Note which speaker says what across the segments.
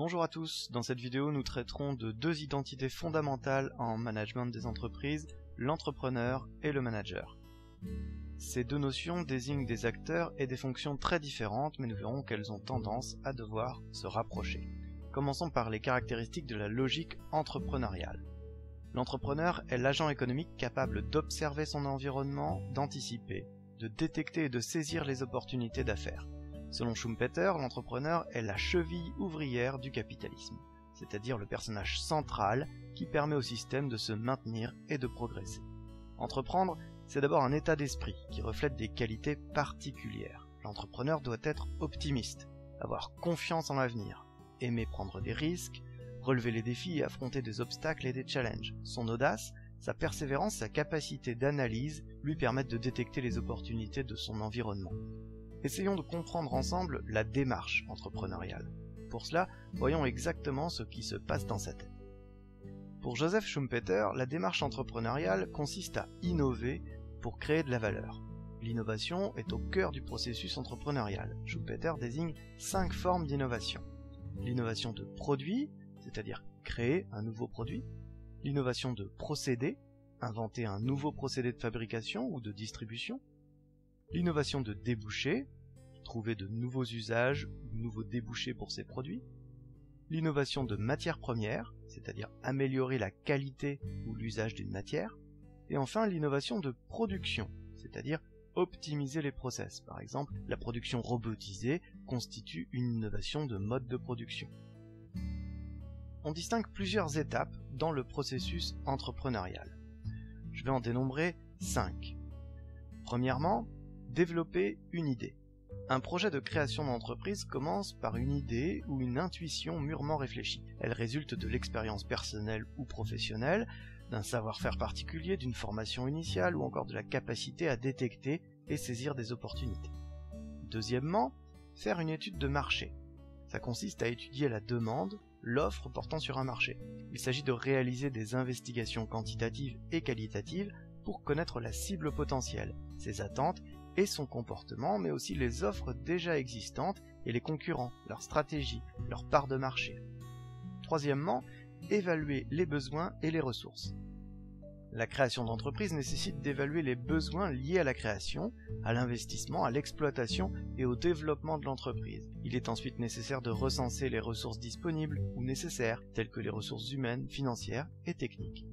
Speaker 1: Bonjour à tous, dans cette vidéo nous traiterons de deux identités fondamentales en management des entreprises, l'entrepreneur et le manager. Ces deux notions désignent des acteurs et des fonctions très différentes, mais nous verrons qu'elles ont tendance à devoir se rapprocher. Commençons par les caractéristiques de la logique entrepreneuriale. L'entrepreneur est l'agent économique capable d'observer son environnement, d'anticiper, de détecter et de saisir les opportunités d'affaires. Selon Schumpeter, l'entrepreneur est la cheville ouvrière du capitalisme, c'est-à-dire le personnage central qui permet au système de se maintenir et de progresser. Entreprendre, c'est d'abord un état d'esprit qui reflète des qualités particulières. L'entrepreneur doit être optimiste, avoir confiance en l'avenir, aimer prendre des risques, relever les défis et affronter des obstacles et des challenges. Son audace, sa persévérance, sa capacité d'analyse lui permettent de détecter les opportunités de son environnement. Essayons de comprendre ensemble la démarche entrepreneuriale. Pour cela, voyons exactement ce qui se passe dans sa tête. Pour Joseph Schumpeter, la démarche entrepreneuriale consiste à innover pour créer de la valeur. L'innovation est au cœur du processus entrepreneurial. Schumpeter désigne 5 formes d'innovation. L'innovation de produit, c'est-à-dire créer un nouveau produit. L'innovation de procédé, inventer un nouveau procédé de fabrication ou de distribution. L'innovation de débouché, trouver de nouveaux usages ou nouveaux débouchés pour ces produits. L'innovation de matière première, c'est-à-dire améliorer la qualité ou l'usage d'une matière. Et enfin l'innovation de production, c'est-à-dire optimiser les process. Par exemple, la production robotisée constitue une innovation de mode de production. On distingue plusieurs étapes dans le processus entrepreneurial. Je vais en dénombrer 5. Premièrement, développer une idée. Un projet de création d'entreprise commence par une idée ou une intuition mûrement réfléchie. Elle résulte de l'expérience personnelle ou professionnelle, d'un savoir-faire particulier, d'une formation initiale ou encore de la capacité à détecter et saisir des opportunités. Deuxièmement, faire une étude de marché. Ça consiste à étudier la demande, l'offre portant sur un marché. Il s'agit de réaliser des investigations quantitatives et qualitatives pour connaître la cible potentielle, ses attentes et son comportement, mais aussi les offres déjà existantes et les concurrents, leurs stratégies, leur part de marché. Troisièmement, évaluer les besoins et les ressources. La création d'entreprise nécessite d'évaluer les besoins liés à la création, à l'investissement, à l'exploitation et au développement de l'entreprise. Il est ensuite nécessaire de recenser les ressources disponibles ou nécessaires, telles que les ressources humaines, financières et techniques.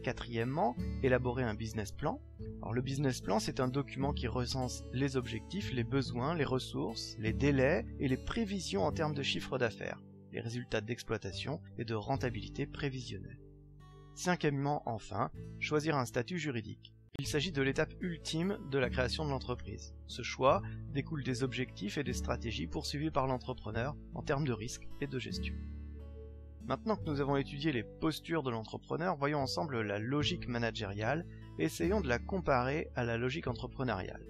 Speaker 1: Quatrièmement, élaborer un business plan. Alors, le business plan, c'est un document qui recense les objectifs, les besoins, les ressources, les délais et les prévisions en termes de chiffre d'affaires, les résultats d'exploitation et de rentabilité prévisionnelle. Cinquièmement, enfin, choisir un statut juridique. Il s'agit de l'étape ultime de la création de l'entreprise. Ce choix découle des objectifs et des stratégies poursuivis par l'entrepreneur en termes de risque et de gestion. Maintenant que nous avons étudié les postures de l'entrepreneur, voyons ensemble la logique managériale et essayons de la comparer à la logique entrepreneuriale.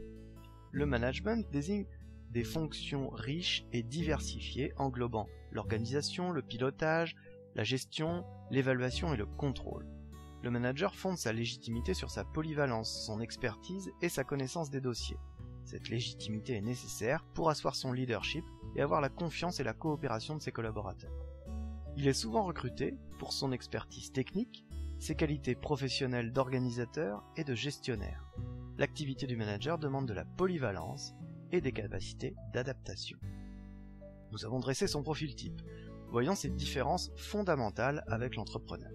Speaker 1: Le management désigne des fonctions riches et diversifiées englobant l'organisation, le pilotage, la gestion, l'évaluation et le contrôle. Le manager fonde sa légitimité sur sa polyvalence, son expertise et sa connaissance des dossiers. Cette légitimité est nécessaire pour asseoir son leadership et avoir la confiance et la coopération de ses collaborateurs. Il est souvent recruté pour son expertise technique, ses qualités professionnelles d'organisateur et de gestionnaire. L'activité du manager demande de la polyvalence et des capacités d'adaptation. Nous avons dressé son profil type. Voyons ces différences fondamentales avec l'entrepreneur.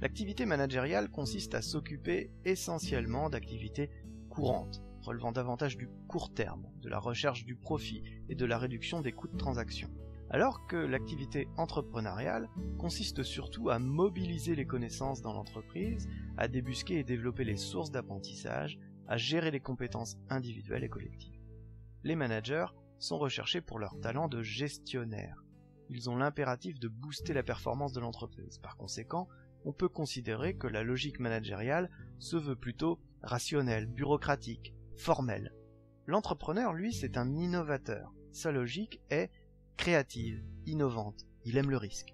Speaker 1: L'activité managériale consiste à s'occuper essentiellement d'activités courantes, relevant davantage du court terme, de la recherche du profit et de la réduction des coûts de transaction. Alors que l'activité entrepreneuriale consiste surtout à mobiliser les connaissances dans l'entreprise, à débusquer et développer les sources d'apprentissage, à gérer les compétences individuelles et collectives. Les managers sont recherchés pour leur talent de gestionnaire. Ils ont l'impératif de booster la performance de l'entreprise. Par conséquent, on peut considérer que la logique managériale se veut plutôt rationnelle, bureaucratique, formelle. L'entrepreneur, lui, c'est un innovateur. Sa logique est créative, innovante, il aime le risque.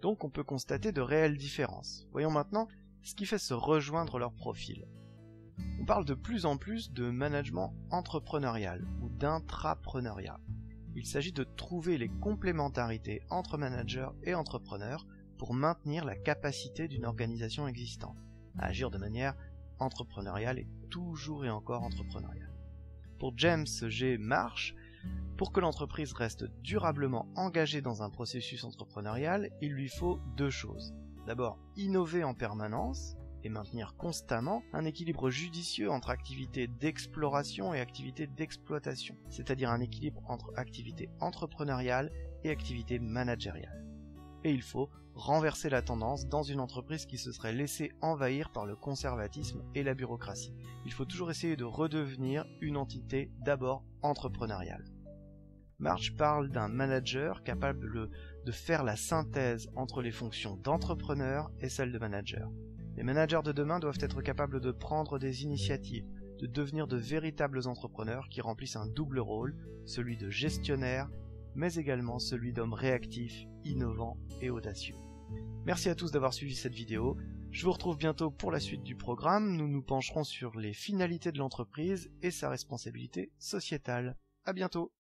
Speaker 1: Donc on peut constater de réelles différences. Voyons maintenant ce qui fait se rejoindre leur profil. On parle de plus en plus de management entrepreneurial ou d'intrapreneuriat. Il s'agit de trouver les complémentarités entre managers et entrepreneurs pour maintenir la capacité d'une organisation existante à agir de manière entrepreneuriale et toujours et encore entrepreneuriale. Pour James G. Marsh, pour que l'entreprise reste durablement engagée dans un processus entrepreneurial, il lui faut deux choses. D'abord, innover en permanence et maintenir constamment un équilibre judicieux entre activités d'exploration et activités d'exploitation, c'est-à-dire un équilibre entre activités entrepreneuriales et activités managériales. Et il faut renverser la tendance dans une entreprise qui se serait laissée envahir par le conservatisme et la bureaucratie. Il faut toujours essayer de redevenir une entité d'abord entrepreneuriale. Marsh parle d'un manager capable de faire la synthèse entre les fonctions d'entrepreneur et celles de manager. Les managers de demain doivent être capables de prendre des initiatives, de devenir de véritables entrepreneurs qui remplissent un double rôle, celui de gestionnaire, mais également celui d'homme réactif, innovant et audacieux. Merci à tous d'avoir suivi cette vidéo. Je vous retrouve bientôt pour la suite du programme. Nous nous pencherons sur les finalités de l'entreprise et sa responsabilité sociétale. À bientôt!